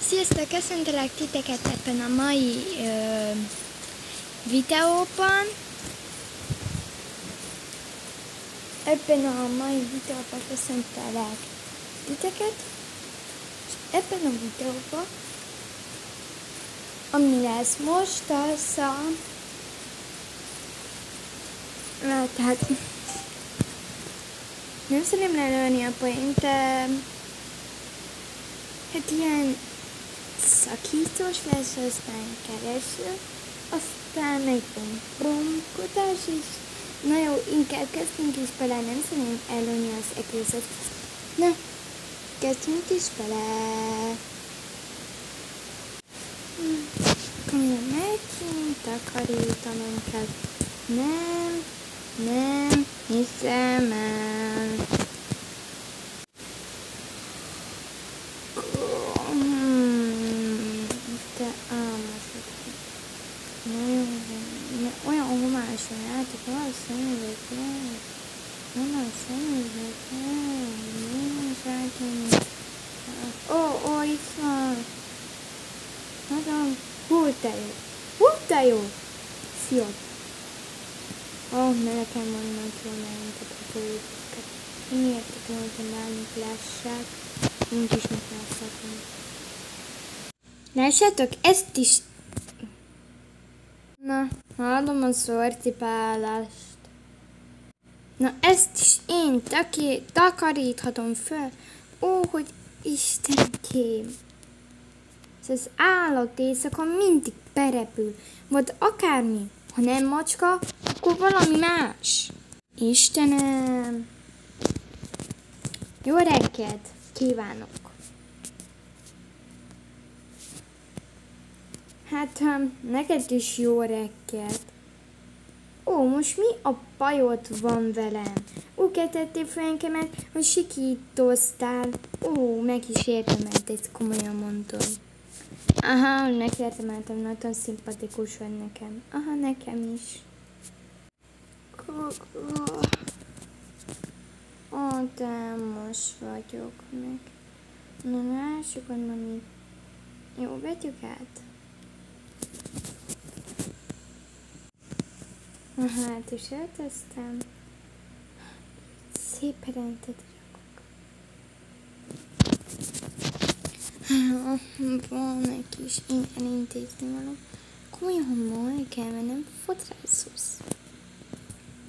Sziasztok! Köszöntelek titeket ebben a mai videóban. Ebben a mai videóban köszöntelek titeket. És ebben a videóban, ami lesz most, az a... Tehát... Nem szeretném lelőni a poént, de... Hát ilyen... szakítós lesz, aztán kereső, aztán meg bomkodás is. Na jó, inkább kezdjünk is bele, nem szeretném előni az egészet. Na, kezdjünk is bele. Komolyan megyünk, takarítanom kell. Nem hiszem el. Olyan homályos a játék, olyan szemüveg, olyan szemüveg, Ó, itt van. Nagyon, hú, de jó. Szia. Ne nekem vannak jól megmutathatókat. Miért kell, hogy bármit lássák, úgy is mit lássatok. Lássátok, ezt is... Na, hallom a szorcipálást. Na, ezt is én takaríthatom fel. Ó, hogy Istenkém. Ez az állat éjszaka mindig berepül. Vagy akármi. Ha nem macska, akkor valami más. Istenem. Jó reggelt kívánok. Hát, neked is jó reggelt. Ó, most mi a bajod van velem? Ugettettél fel engemet, hogy sikítoztál. Ó, meg is érdemelte, ezt komolyan mondom. Aha, megérdemeltem, nagyon szimpatikus vagy nekem. Aha, nekem is. Ó, de most vagyok meg. Na, lássuk, hogy mami. Jó, vegyük át. Hát is eltesztem. Szép rendet rakok. Van egy kis elintézni való. Komolyan majd kell mennem fodrászhoz.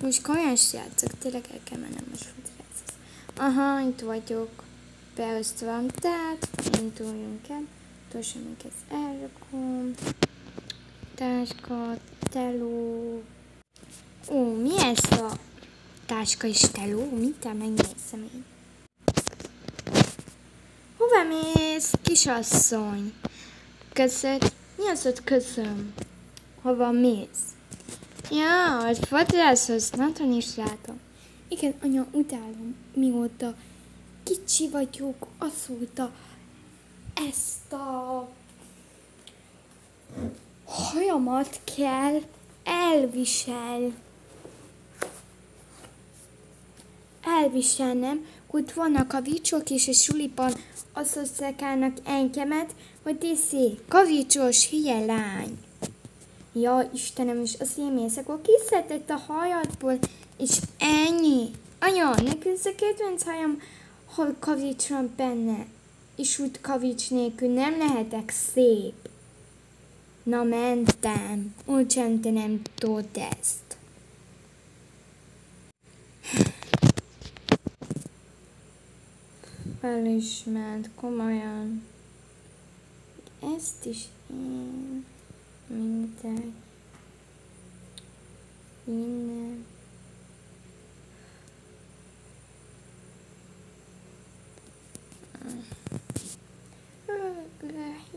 Most komolyan játszok, tényleg el kell mennem most fodrászhoz. Aha, itt vagyok. Beosztva, tehát induljunk el. Tosan még ezt elrakom. Táska, teló. Ó, mi ez a táska és teló? Mindjárt megnézem én. Hova mész, kisasszony? Köszönöm. Mi az ott köszönöm? Hova mész? Ja, a fodrászhoz, nagyon is látom. Igen, anya, utálom, mióta kicsi vagyok, azóta ezt a hajamat kell elviselnem, hogy vannak a kavicsok és a suliban azt szekálnak engemet, hogy tiszi, kavicsos hülye lány. Ja, Istenem, és az émész, akkor kiszedett a hajadból, és ennyi. Anya, nekünk ez a kedvenc hajam, hol kavics van benne, és úgy kavics nélkül nem lehetek szép. Na, mentem. Úgysem te nem tudod ezt. Fel is ment, komolyan. Ezt is én. Mindegy. Innen.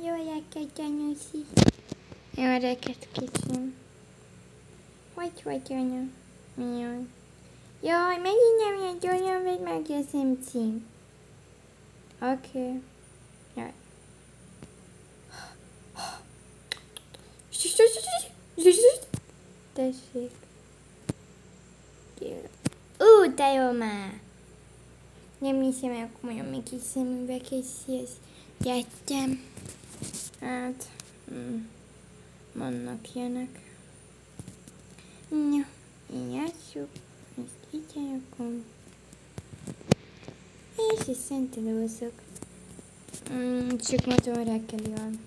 Jó reggelt, anyusi. Jó reggelt, kicsim. Hogy vagy, anya? Milyen? Jaj, megint nem egy olyan, vagy megjösszem cím. Oké. Jaj. Tessék. De jó már. Nem hiszem el, komolyan még kis szemüveg, és jöttem. Hát, vannak ilyenek. Ja, így játsszuk, ezt így rakom. És így szentelőzök. Csak motorra kell jön.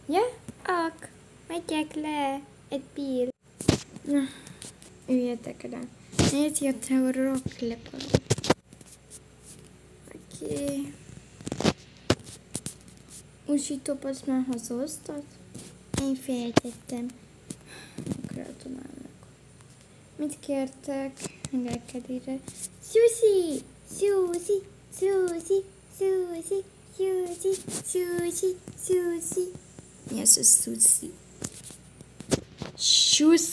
Ja, megyek le, egy pill. Na, üljetek rá. Nézd, jött a rocklepaló. Oké. Usítópasz már hazahoztad? Én féltettem. Gratulálok. Mit kértek? Engelkedére. Sushi! Sushi! Sushi! Sushi! Sushi! Sushi! Sushi! Mi az a sushi? Sushi.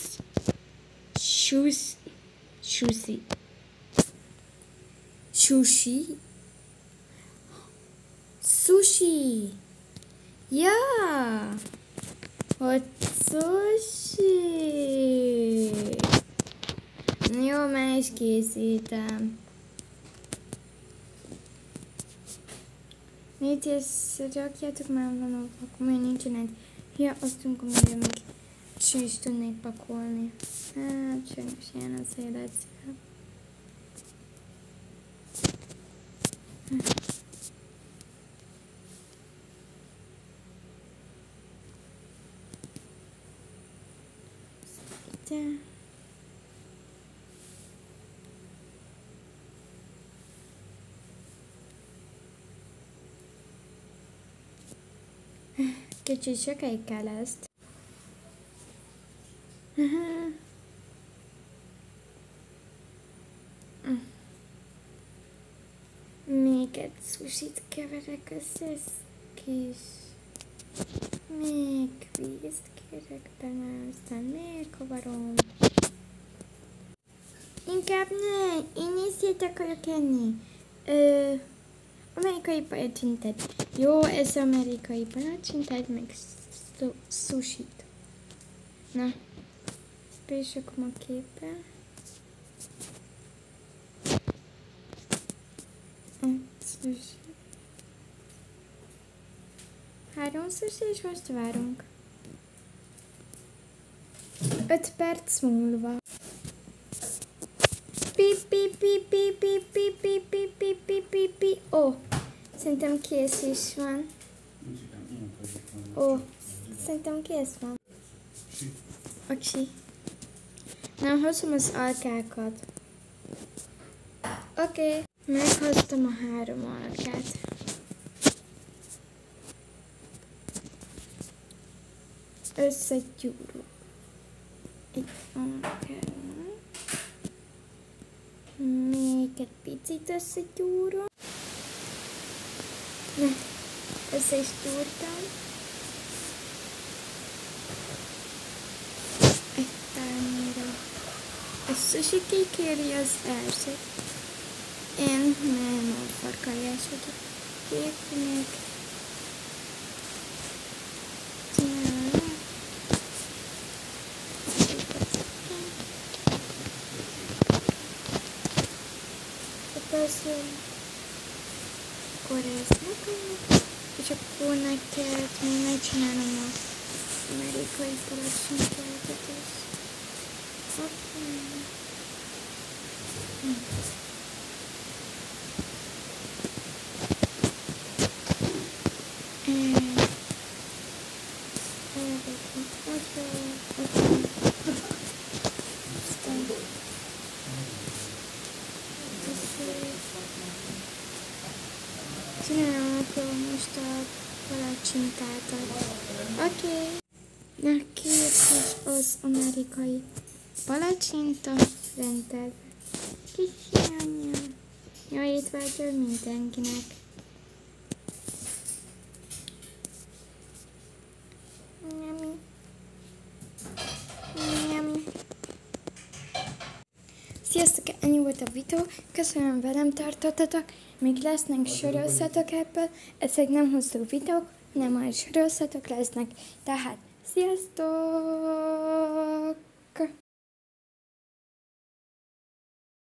Sushi. Sushi. Ja. Hogy sushi. Jó, már is készítem. Négy ezt rakjátok már van, akkor még nincsenek. Ja, azt tudom, hogy még ső is tudnék pakolni. Hát, sajnos ilyen az élet. Ide. Kicsit sokáig kell ezt. Még egy sushit keverek össze, ez kis. Még vízt kérek benne, aztán még kavarom. Inkább ne, én is szét akarok enni. Amerikai palacsintát. Jó, ez amerikai palacsintát, meg sushit. Na, berakom a képbe. Sushi. 3 sushi, és most várunk. 5 perc múlva. Pi. Ó, szerintem kész is van. Ó, szerintem kész van. Oké. Na, hozom az alkákat. Oké. Meghoztam a 3 alkát. Összegyúrok. Egy alkát. Még egy picit összegyúrom. Na, össze is gyúrtam. Egy tányéra. A sushi kikéri az elsőt. Én nem a farkajás vagyok. Még csinálom. Akkor ezt megkapjuk, és akkor neked még megcsinálom az amerikai palacsintákat is. Csinálom akkor most a palacsintákat. Oké. Na, kész az amerikai palacsinta rendelve. Kis hiányom. Jó étvágyat mindenkinek. Sziasztok, ennyi volt a videó, köszönöm velem tartottatok, még lesznek sorozatok ebből, ezek nem hosszú videók, hanem majd sorozatok lesznek, tehát sziasztok!